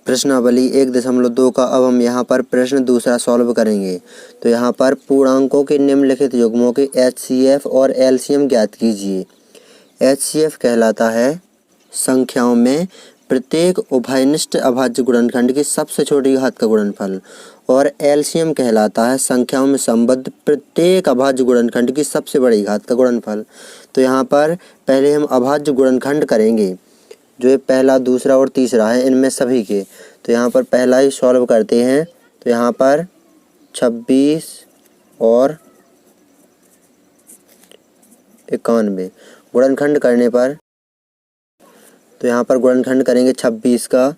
प्रश्नावली 1.2 का अब हम यहाँ पर प्रश्न दूसरा सॉल्व करेंगे। तो यहाँ पर पूर्णांकों के निम्नलिखित युग्मों के HCF और LCM ज्ञात कीजिए। HCF कहलाता है संख्याओं में प्रत्येक उभयनिष्ठ अभाज्य गुणनखंड की सबसे छोटी घात का गुणनफल, और LCM कहलाता है संख्याओं में संबद्ध प्रत्येक अभाज्य गुणनखंड की सबसे बड़ी घात का गुणनफल। तो यहाँ पर पहले हम अभाज्य गुणनखंड करेंगे, जो ये पहला, दूसरा और तीसरा है, इनमें सभी के। तो यहाँ पर पहला ही सॉल्व करते हैं। तो यहाँ पर 26 और 91 गुणनखंड करने पर, तो यहाँ पर गुणनखंड करेंगे 26 का।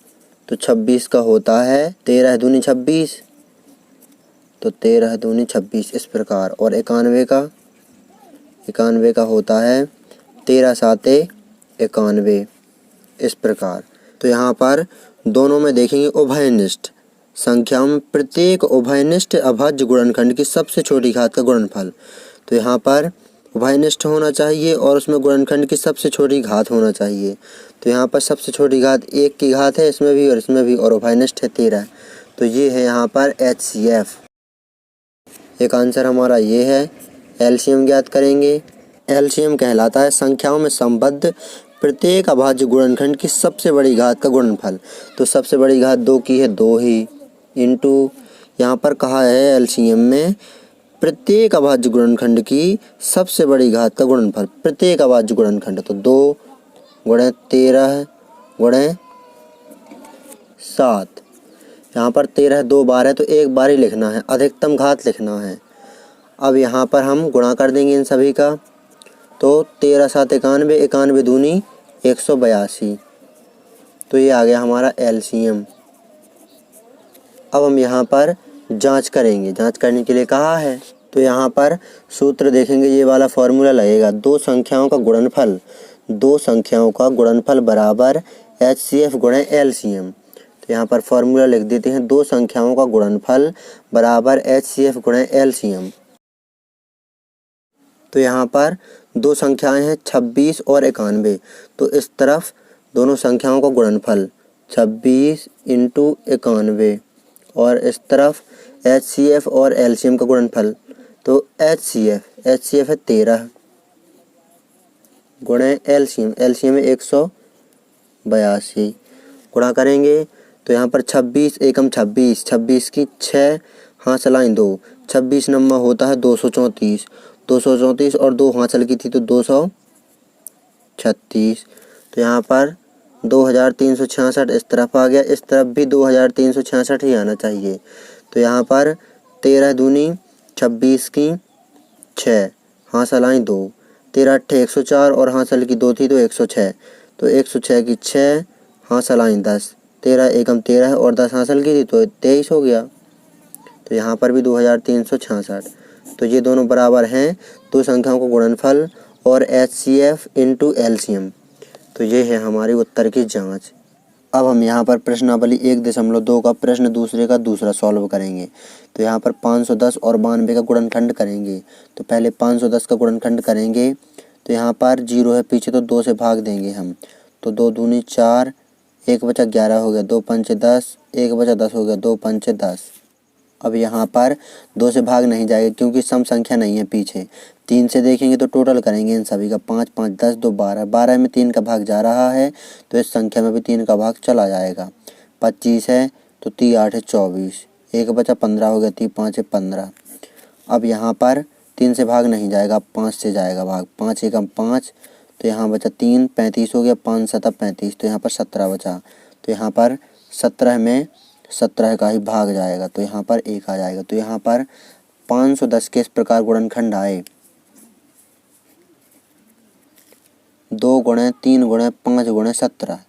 तो 26 का होता है 13 दूनी 26, तो 13 दूनी 26 इस प्रकार। और 91 का होता है 13 साते 91 इस प्रकार। तो यहाँ पर दोनों में देखेंगे उभयनिष्ठ संख्याओं में प्रत्येक उभयनिष्ठ अभाज्य गुणनखंड की सबसे छोटी घात का गुणनफल। तो यहाँ पर उभयनिष्ठ होना चाहिए और उसमें गुणनखंड की सबसे छोटी घात होना चाहिए। तो यहाँ पर सबसे छोटी घात 1 की घात है इसमें भी और इसमें भी, और उभयनिष्ठ है 13। तो ये है यहाँ पर HCF। एक आंसर हमारा ये है। LCM ज्ञात करेंगे। LCM कहलाता है संख्याओं में संबद्ध प्रत्येक अभाज्य गुणनखंड की सबसे बड़ी घात का गुणनफल। तो सबसे बड़ी घात 2 की है 2 ही, इंटू यहाँ पर कहा है LCM में प्रत्येक अभाज्य गुणनखंड की सबसे बड़ी घात का गुणनफल, प्रत्येक अभाज्य गुणनखंड। तो 2 गुणे 13 गुणे 7। यहाँ पर 13 2 बार है तो एक बार ही लिखना है, अधिकतम घात लिखना है। अब यहाँ पर हम गुणा कर देंगे इन सभी का। तो 13 7 91, 91 दूनी 182। तो ये आ गया हमारा LCM। अब हम यहाँ पर जांच करेंगे, जांच करने के लिए कहा है। तो यहाँ पर सूत्र देखेंगे, ये वाला फॉर्मूला लगेगा, दो संख्याओं का गुणनफल बराबर HCF गुणे LCM। तो यहाँ पर फॉर्मूला लिख देते हैं, दो संख्याओं का गुणनफल बराबर HCF गुणे LCM। तो यहाँ पर दो संख्याएं हैं 26 और 91। तो इस तरफ दोनों संख्याओं का गुणनफल 26 इंटू 91, और इस तरफ HCF और LCM का गुणनफल। तो HCF है 13 गुणे LCM है 182। गुणा करेंगे तो यहाँ पर 26 एकम 26 की 6 हासिलाइन 2, 26 नम्मा होता है 234 और 2 हासिल की थी तो 236। तो यहाँ पर 2366 इस तरफ आ गया, इस तरफ भी 2366 ही आना चाहिए। तो यहाँ पर 13 दूनी 26 की 6 हासिलाइन 2, 13 8 104 और हासिल की 2 थी तो 106। तो 106 की 6 हासिलाइन 10, 13 एकम 13 और 10 हासिल की थी तो 23 हो गया। तो यहाँ पर भी 2366। तो ये दोनों बराबर हैं दो संख्याओं का गुणनफल और HCF इंटू LCM। तो ये है हमारी उत्तर की जांच। अब हम यहाँ पर प्रश्नावली 1.2 का प्रश्न दूसरे का दूसरा सॉल्व करेंगे। तो यहाँ पर 510 और 92 का गुणनखंड करेंगे। तो पहले 510 का गुणनखंड करेंगे। तो यहाँ पर 0 है पीछे तो 2 से भाग देंगे हम। तो 2 दूनी 4, 1 बचा 11 हो गया, 2 पंचे 10, 1 बचा 10 हो गया, 2 पंचे 10। अब यहाँ पर 2 से भाग नहीं जाएगा क्योंकि सम संख्या नहीं है पीछे। 3 से देखेंगे तो टोटल करेंगे इन सभी का, 5 5 10 2 12, 12 में 3 का भाग जा रहा है तो इस संख्या में भी 3 का भाग चला जाएगा। 25 है तो 3 8 है 24, 1 बचा 15 हो गया, 3 5 है 15। अब यहाँ पर 3 से भाग नहीं जाएगा, 5 से जाएगा भाग, 5 एकम 5, तो यहाँ बचा 3 35 हो गया, 5 7 35, तो यहाँ पर 17 बचा। तो यहाँ पर 17 में 17 का ही भाग जाएगा तो यहाँ पर 1 आ जाएगा। तो यहाँ पर 510 के इस प्रकार गुणनखंड आए, 2 गुणे 3 गुणे 5 गुणे 17।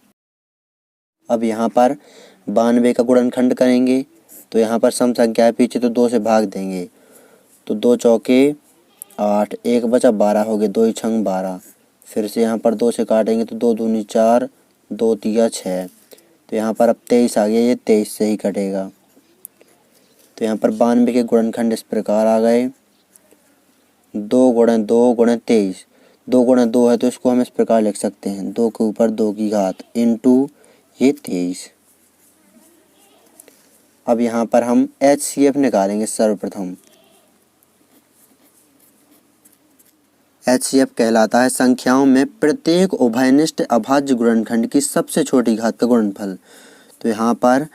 अब यहाँ पर 92 का गुणनखंड करेंगे। तो यहाँ पर सम संख्या है पीछे तो 2 से भाग देंगे। तो 2 चौके 8, 1 बचा 12 हो गए, 2 छंग 12। फिर से यहाँ पर 2 से काटेंगे तो 2 दूनी 4, 2 तिया 6। तो यहाँ पर अब 23 आ गया, ये 23 से ही कटेगा। तो यहाँ पर 92 के गुणनखंड इस प्रकार आ गए, 2 गुणे 2 गुणे 23। 2 गुणे 2 है तो इसको हम इस प्रकार लिख सकते हैं, 2 के ऊपर 2 की घात इंटू ये 23। अब यहाँ पर हम HCF निकालेंगे सर्वप्रथम। HCF कहलाता है संख्याओं में प्रत्येक उभयनिष्ठ अभाज्य गुणनखंड की सबसे छोटी घात का गुणनफल। तो यहाँ पर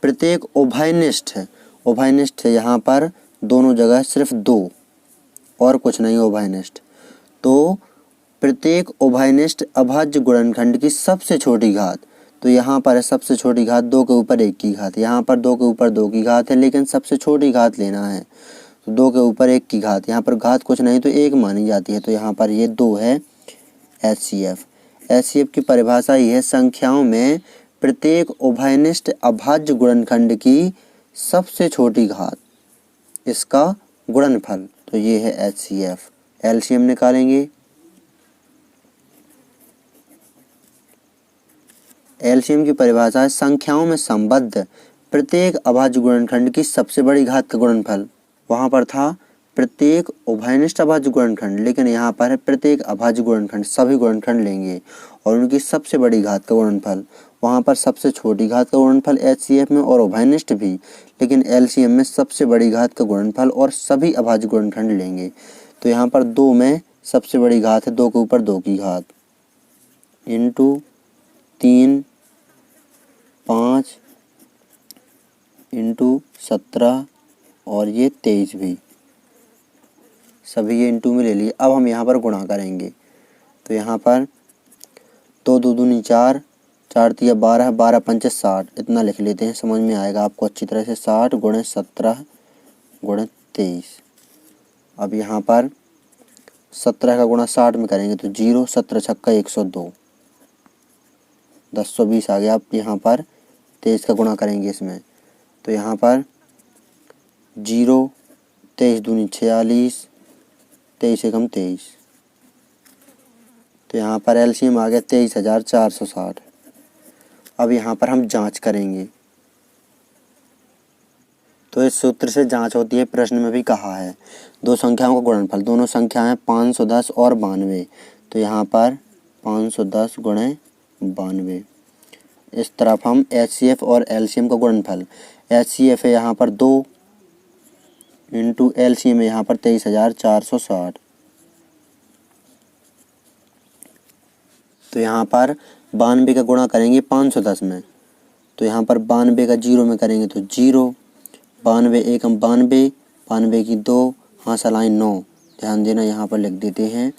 प्रत्येक उभयनिष्ठ है, यहाँ पर दोनों जगह सिर्फ 2 और कुछ नहीं उभयनिष्ठ। तो प्रत्येक उभयनिष्ठ अभाज्य गुणनखंड की सबसे छोटी घात, तो यहाँ पर है सबसे छोटी घात 2 के ऊपर 1 की घात, यहाँ पर 2 के ऊपर 2 की घात है, लेकिन सबसे छोटी घात लेना है। तो 2 के ऊपर 1 की घात, यहाँ पर घात कुछ नहीं तो 1 मानी जाती है, तो यहाँ पर ये 2 है HCF। HCF की परिभाषा ये है संख्याओं में प्रत्येक उभयनिष्ठ अभाज्य गुणनखंड की सबसे छोटी घात, इसका गुणनफल। तो ये है HCF। LCM निकालेंगे। LCM की परिभाषा है संख्याओं में संबद्ध प्रत्येक अभाज्य गुणनखंड की सबसे बड़ी घात का गुणनफल। वहाँ पर था प्रत्येक उभयनिष्ठ अभाज्य गुणनखंड, लेकिन यहाँ पर है प्रत्येक अभाज्य गुणनखंड, सभी गुणनखंड लेंगे और उनकी सबसे बड़ी घात का गुणनफल। वहाँ पर सबसे छोटी घात का गुणनफल HCF में और उभयनिष्ठ भी, लेकिन LCM में सबसे बड़ी घात का गुणनफल और सभी अभाज्य गुणनखंड लेंगे। तो यहाँ पर 2 में सबसे बड़ी घात है 2 के ऊपर 2 की घात इंटू 3 5 इंटू 17 और ये 23 भी, सभी ये इंटू में ले लिए। अब हम यहाँ पर गुणा करेंगे। तो यहाँ पर 2 2 दूनी 4, 4 तिया 12, 12 पंचे 60, इतना लिख लेते हैं, समझ में आएगा आपको अच्छी तरह से। 60 गुणे 17 गुणे 23। अब यहाँ पर 17 का गुणा 60 में करेंगे तो 0, 17 छक्का 102, 1020 आ गया। अब यहाँ पर 23 का गुणा करेंगे इसमें, तो यहाँ पर 0, 23 दूनी 46, 23 एकम 23। तो यहाँ पर LCM आ गया 23,460। अब यहाँ पर हम जांच करेंगे। तो इस सूत्र से जांच होती है, प्रश्न में भी कहा है। दो संख्याओं का गुणनफल, दोनों संख्याएं 510 और 92। तो यहाँ पर 510 गुणे 92। इस तरफ हम HCF और LCM का गुणनफल, HCF है यहाँ पर 2 इंटू LCM है यहाँ पर 23,460। तो यहाँ पर 92 का गुणा करेंगे 510 में, तो यहाँ पर 92 का 0 में करेंगे तो 0, 92 एकम 92, 92 की 2, हासिल आई 9। ध्यान देना, यहाँ पर लिख देते हैं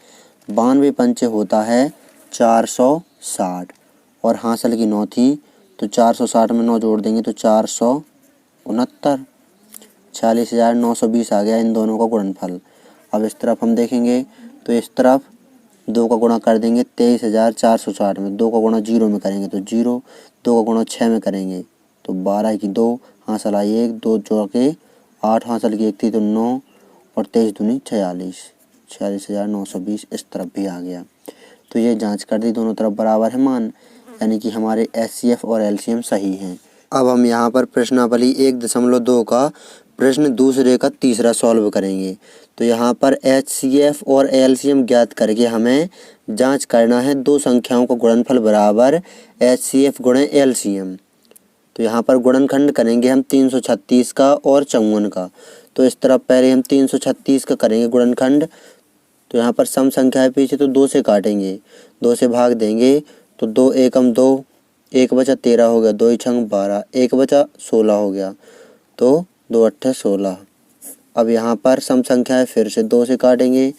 92 पंचे होता है 460 और हासिल की 9 थी, तो 460 में 9 जोड़ देंगे तो 469, 46,920 आ गया इन दोनों का गुणनफल। अब इस तरफ हम देखेंगे तो इस तरफ 2 का गुणा कर देंगे 23,460 में, 2 का गुणा 0 में करेंगे तो 0, 2 का गुणा 6 में करेंगे तो 12 की 2, हासिल आई 1, 2 जोड़ के 8, हासिल की 1 थी तो 9 और 23 दूनी 46, 46,920 इस तरफ भी आ गया। तो ये जांच कर दी, दोनों तरफ बराबर है मान, यानी कि हमारे HCF और LCM सही हैं। अब हम यहाँ पर प्रश्नावली 1.2 का प्रश्न दूसरे का तीसरा सॉल्व करेंगे। तो यहाँ पर HCF और LCM ज्ञात करके हमें जांच करना है दो संख्याओं का गुणनफल बराबर HCF गुणे LCM। तो यहाँ पर गुणनखंड करेंगे हम 336 का और 54 का। तो इस तरफ पहले हम 336 का करेंगे गुणनखंड। तो यहाँ पर सम संख्या है पीछे, तो 2 से काटेंगे, 2 से भाग देंगे तो 2 एकम 2, 1 बचा 13 हो गया, 2 छंग 12, 1 बचा 16 हो गया, तो 2 अट्ठे 16। अब यहाँ पर सम संख्या है, फिर से 2 से काटेंगे,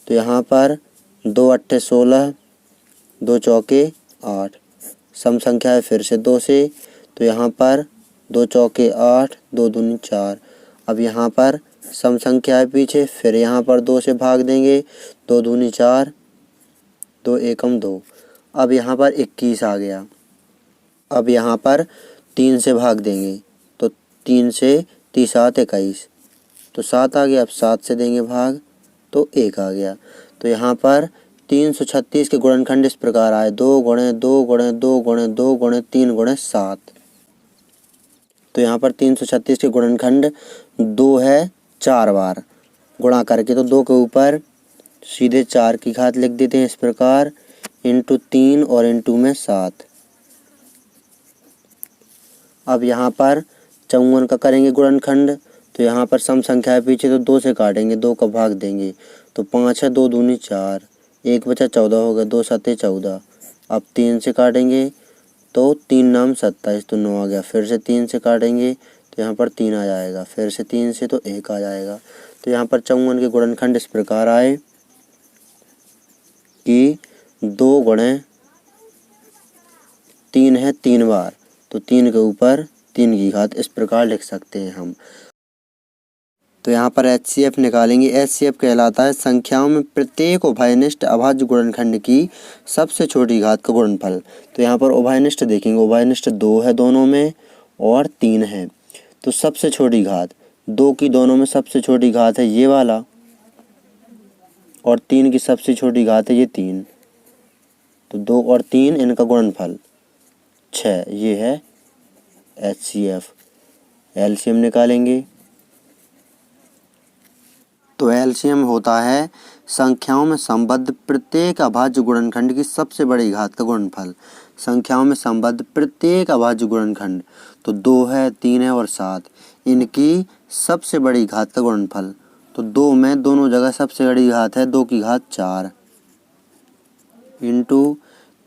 तो यहाँ पर 2 अट्ठे 16, 2 चौके 8। सम संख्या है फिर से 2 से, तो यहाँ पर 2 चौके 8, 2 दूनी 4। अब यहाँ पर सम संख्या है पीछे, फिर यहाँ पर 2 से भाग देंगे, 2 दूनी 4, 2 एकम 2। अब यहाँ पर 21 आ गया। अब यहाँ पर 3 से भाग देंगे, तो 3 से 3 7 21, तो 7 आ गया। अब 7 से देंगे भाग तो 1 आ गया। तो यहाँ पर 336 के गुणनखंड इस प्रकार आए, 2 गुणे 2 गुणे 2 गुणे 2 गुणे 3 गुणे 7। तो यहाँ पर 336 के गुणनखंड 2 है 4 बार, गुणा करके तो 2 के ऊपर सीधे 4 की घात लिख देते हैं इस प्रकार, इंटू 3 और इंटू में 7। अब यहाँ पर 54 का करेंगे गुणनखंड, तो यहाँ पर सम संख्या है पीछे तो 2 से काटेंगे, 2 का भाग देंगे तो 5 है, 2 दूनी 4, 1 बचा 14 हो गया, 2 सत्ते 14। अब 3 से काटेंगे तो 3 नाम 27 तो 9 आ गया। फिर से 3 से काटेंगे तो यहाँ पर 3 आ जाएगा, फिर से 3 से तो 1 आ जाएगा। तो यहाँ पर 54 के गुणनखंड इस प्रकार आए कि 2 गुणे 3 है 3 बार, तो 3 के ऊपर 3 की घात इस प्रकार लिख सकते हैं हम। तो यहाँ पर HCF निकालेंगे। HCF कहलाता है संख्याओं में प्रत्येक उभयनिष्ठ अभाज्य गुणनखंड की सबसे छोटी घात का गुणनफल। तो यहाँ पर उभयनिष्ठ देखेंगे, उभयनिष्ठ 2 है दोनों में और 3 है, तो सबसे छोटी घात 2 की दोनों में सबसे छोटी घात है ये वाला, और 3 की सबसे छोटी घात है ये 3, तो 2 और 3 इनका गुणनफल 6, ये है HCF। LCM निकालेंगे। तो LCM होता है संख्याओं में संबद्ध प्रत्येक अभाज्य गुणनखंड की सबसे बड़ी घात का गुणनफल। संख्याओं में संबद्ध प्रत्येक अभाज्य गुणनखंड, तो 2 है, 3 है और 7, इनकी सबसे बड़ी घात का गुणनफल। तो 2 में दोनों जगह सबसे बड़ी घात है 2 की घात 4, इंटू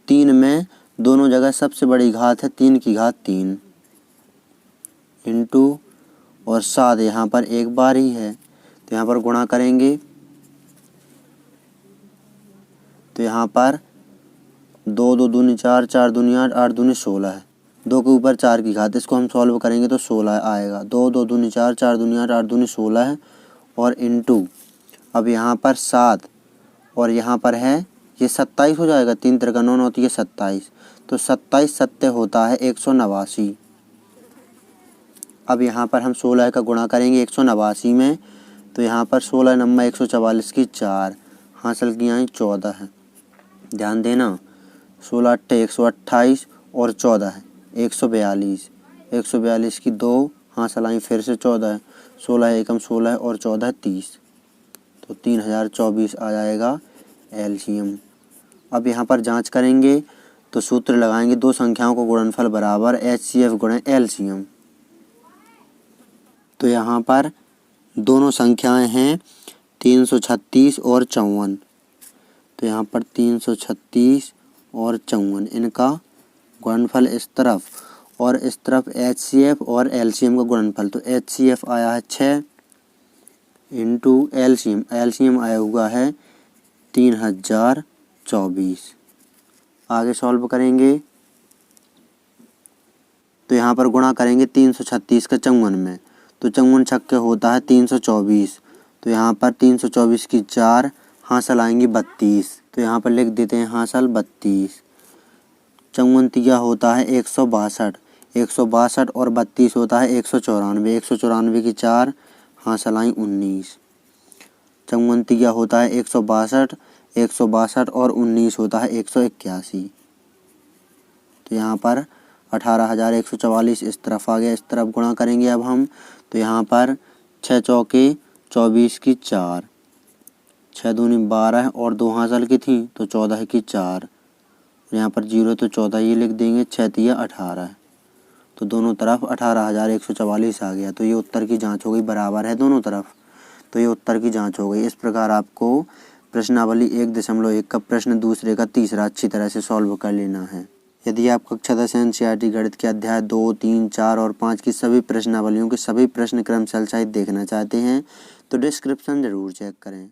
3 में दोनों जगह सबसे बड़ी घात है 3 की घात 3, इंटू और 7 यहाँ पर एक बार ही है, तो यहाँ पर गुणा करेंगे तो यहाँ पर 2 2 दूनी 4, 4 दूनी 8, 8 दूनी 16 है, 2 के ऊपर 4 की घात, इसको हम सॉल्व करेंगे तो 16 आएगा। 2 2 दूनी 4, 4 दूनी 8, 8 दूनी 16 है, और इंटू अब यहाँ पर 7 और यहाँ पर है ये 27 हो जाएगा, 3 3 9 9 होती है 27, तो 27 सत्ते होता है 189। अब यहाँ पर हम 16 का गुणा करेंगे 189 में, तो यहाँ पर 16 नंबर 144 की 4 हासिल की यहाँ 14 है। ध्यान देना, 16 अट्ठे 128 और 14 है 142, 142 की 2 हासिल आई फिर से 14 है, 16 एकम 16 है और 14 30, तो 3024 आ जाएगा LCM। अब यहाँ पर जांच करेंगे तो सूत्र लगाएंगे, दो संख्याओं का गुणनफल बराबर HCF गुणे LCM। तो यहाँ पर दोनों संख्याएं हैं 336 और 54, तो यहाँ पर 336 और 54 इनका गुणनफल इस तरफ और इस तरफ HCF और LCM का गुणनफल। तो HCF आया है 6 इंटू LCM आया हुआ है 3024। आगे सॉल्व करेंगे तो यहाँ पर गुणा करेंगे 336 का 54 में, तो 54 छक्के होता है 324, तो यहाँ पर 324 की 4 हासिल आएंगी 32, तो यहाँ पर लिख देते हैं हासिल 32। 54 तिया होता है 162, 162 और 32 होता है 194, 194 की 4 हासिल आई 19। 54 तिया होता है 162, 162 और 19 होता है 181, तो यहाँ पर 18,144 इस तरफ आ गया। इस तरफ गुणा करेंगे अब हम, तो यहाँ पर 6 चौके 24 की 4, 6 दूनी 12 और 2 हासिल की थी तो 14 की 4, यहाँ पर 0 तो 14 ये लिख देंगे, 6 तिया 18, तो दोनों तरफ 18,144 आ गया। तो ये उत्तर की जांच हो गई, बराबर है दोनों तरफ, तो ये उत्तर की जांच हो गई। इस प्रकार आपको प्रश्नावली 1.1 का प्रश्न दूसरे का तीसरा अच्छी तरह से सॉल्व कर लेना है। यदि आप कक्षा 10 NCERT गणित के अध्याय 2, 3, 4 और 5 की सभी प्रश्नावलियों के सभी प्रश्न क्रम सहित देखना चाहते हैं तो डिस्क्रिप्शन जरूर चेक करें।